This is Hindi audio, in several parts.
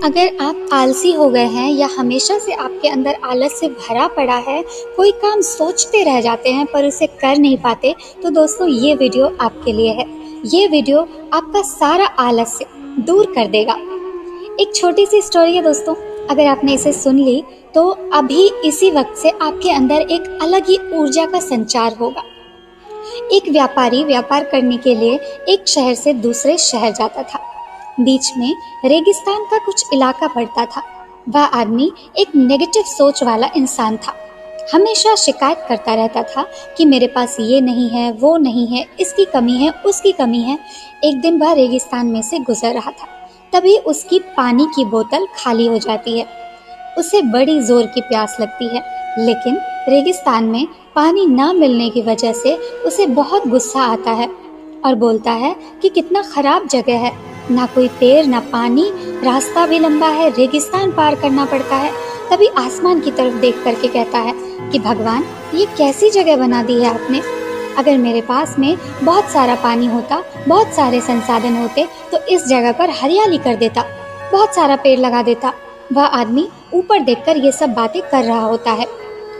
अगर आप आलसी हो गए हैं या हमेशा से आपके अंदर आलस से भरा पड़ा है, कोई काम सोचते रह जाते हैं पर उसे कर नहीं पाते, तो दोस्तों ये वीडियो आपके लिए है। ये वीडियो आपका सारा आलस से दूर कर देगा। एक छोटी सी स्टोरी है दोस्तों, अगर आपने इसे सुन ली तो अभी इसी वक्त से आपके अंदर एक अलग ही ऊर्जा का संचार होगा। एक व्यापारी व्यापार करने के लिए एक शहर से दूसरे शहर जाता था। बीच में रेगिस्तान का कुछ इलाका पड़ता था। वह आदमी एक नेगेटिव सोच वाला इंसान था। हमेशा शिकायत करता रहता था कि मेरे पास ये नहीं है, वो नहीं है, इसकी कमी है, उसकी कमी है। एक दिन वह रेगिस्तान में से गुजर रहा था, तभी उसकी पानी की बोतल खाली हो जाती है। उसे बड़ी जोर की प्यास लगती है, लेकिन रेगिस्तान में पानी ना मिलने की वजह से उसे बहुत गुस्सा आता है और बोलता है कि कितना खराब जगह है, ना कोई पेड़ ना पानी, रास्ता भी लंबा है, रेगिस्तान पार करना पड़ता है। तभी आसमान की तरफ देख करके कहता है कि भगवान, ये कैसी जगह बना दी है आपने। अगर मेरे पास में बहुत सारा पानी होता, बहुत सारे संसाधन होते, तो इस जगह पर हरियाली कर देता, बहुत सारा पेड़ लगा देता। वह आदमी ऊपर देखकर ये सब बातें कर रहा होता है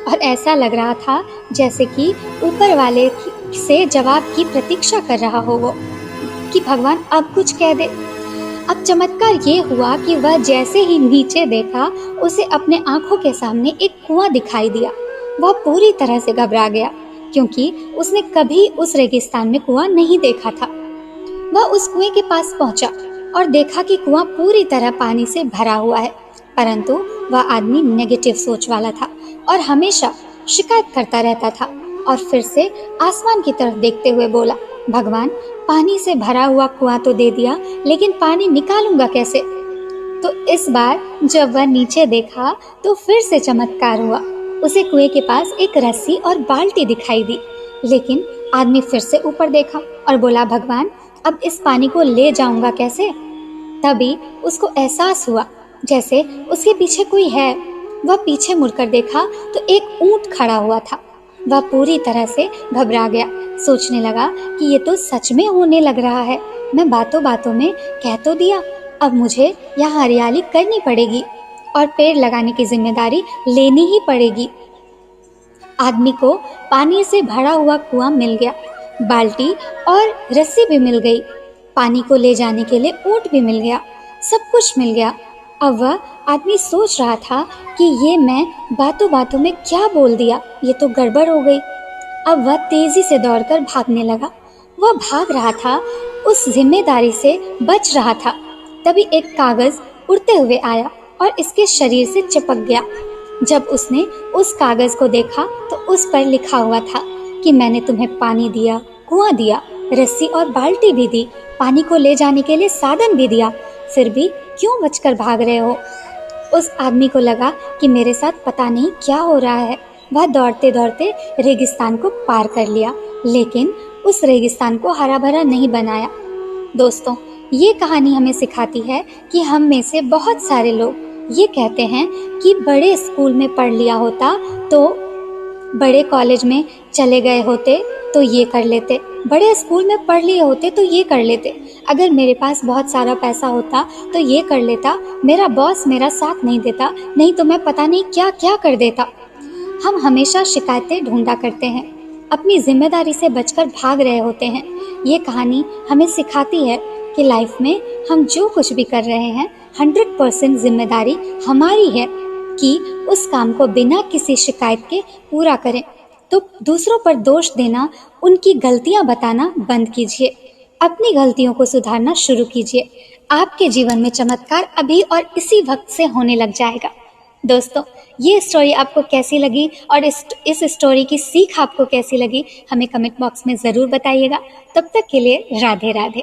और ऐसा लग रहा था जैसे कि ऊपर वाले से जवाब की प्रतीक्षा कर रहा हो वो, कि भगवान अब कुछ कह दे। अब चमत्कार ये हुआ कि वह जैसे ही नीचे देखा, उसे अपने आंखों के सामने एक कुआं दिखाई दिया। वह पूरी तरह से घबरा गया, क्योंकि उसने कभी उस रेगिस्तान में कुआं नहीं देखा था। वह उस कुएं के पास पहुंचा और देखा कि कुआं पूरी तरह पानी से भरा हुआ है, परंतु वह आदमी नेगेटिव सोच वाला था और हमेशा शिकायत करता रहता था। और फिर से आसमान की तरफ देखते हुए बोला, भगवान, पानी से भरा हुआ कुआं तो दे दिया, लेकिन पानी निकालूंगा कैसे। तो इस बार जब वह नीचे देखा तो फिर से चमत्कार हुआ। उसे कुएं के पास एक रस्सी और बाल्टी दिखाई दी, लेकिन आदमी फिर से ऊपर देखा और बोला, भगवान, अब इस पानी को ले जाऊंगा कैसे। तभी उसको एहसास हुआ जैसे उसके पीछे कोई है। वह पीछे मुड़कर देखा तो एक ऊंट खड़ा हुआ था। वह पूरी तरह से घबरा गया, सोचने लगा कि ये तो सच में होने लग रहा है। मैं बातों बातों में कह तो दिया, अब मुझे यहाँ हरियाली करनी पड़ेगी और पेड़ लगाने की जिम्मेदारी लेनी ही पड़ेगी। आदमी को पानी से भरा हुआ कुआं मिल गया, बाल्टी और रस्सी भी मिल गई, पानी को ले जाने के लिए ऊंट भी मिल गया, सब कुछ मिल गया। अब वह आदमी सोच रहा था कि ये मैं बातों बातों में क्या बोल दिया, ये तो गड़बड़ हो गई। अब वह तेजी से दौड़कर भागने लगा। वह भाग रहा था, उस जिम्मेदारी से बच रहा था। तभी एक कागज उड़ते हुए आया और इसके शरीर से चिपक गया। जब उसने उस कागज को देखा तो उस पर लिखा हुआ था कि मैंने तुम्हें पानी दिया, कुआं दिया, रस्सी और बाल्टी भी दी, पानी को ले जाने के लिए साधन भी दिया, फिर भी क्यों बचकर भाग रहे हो। उस आदमी को लगा कि मेरे साथ पता नहीं क्या हो रहा है। वह दौड़ते दौड़ते रेगिस्तान को पार कर लिया, लेकिन उस रेगिस्तान को हरा भरा नहीं बनाया। दोस्तों, ये कहानी हमें सिखाती है कि हम में से बहुत सारे लोग ये कहते हैं कि बड़े स्कूल में पढ़ लिया होता, तो बड़े कॉलेज में चले गए होते तो ये कर लेते, बड़े स्कूल में पढ़ लिए होते तो ये कर लेते, अगर मेरे पास बहुत सारा पैसा होता तो ये कर लेता, मेरा बॉस मेरा साथ नहीं देता, नहीं तो मैं पता नहीं क्या क्या कर देता। हम हमेशा शिकायतें ढूंढा करते हैं, अपनी जिम्मेदारी से बचकर भाग रहे होते हैं। ये कहानी हमें सिखाती है कि लाइफ में हम जो कुछ भी कर रहे हैं 100% जिम्मेदारी हमारी है कि उस काम को बिना किसी शिकायत के पूरा करें। तो दूसरों पर दोष देना, उनकी गलतियां बताना बंद कीजिए, अपनी गलतियों को सुधारना शुरू कीजिए। आपके जीवन में चमत्कार अभी और इसी वक्त से होने लग जाएगा। दोस्तों, ये स्टोरी आपको कैसी लगी और इस स्टोरी की सीख आपको कैसी लगी, हमें कमेंट बॉक्स में ज़रूर बताइएगा। तब तक के लिए राधे राधे।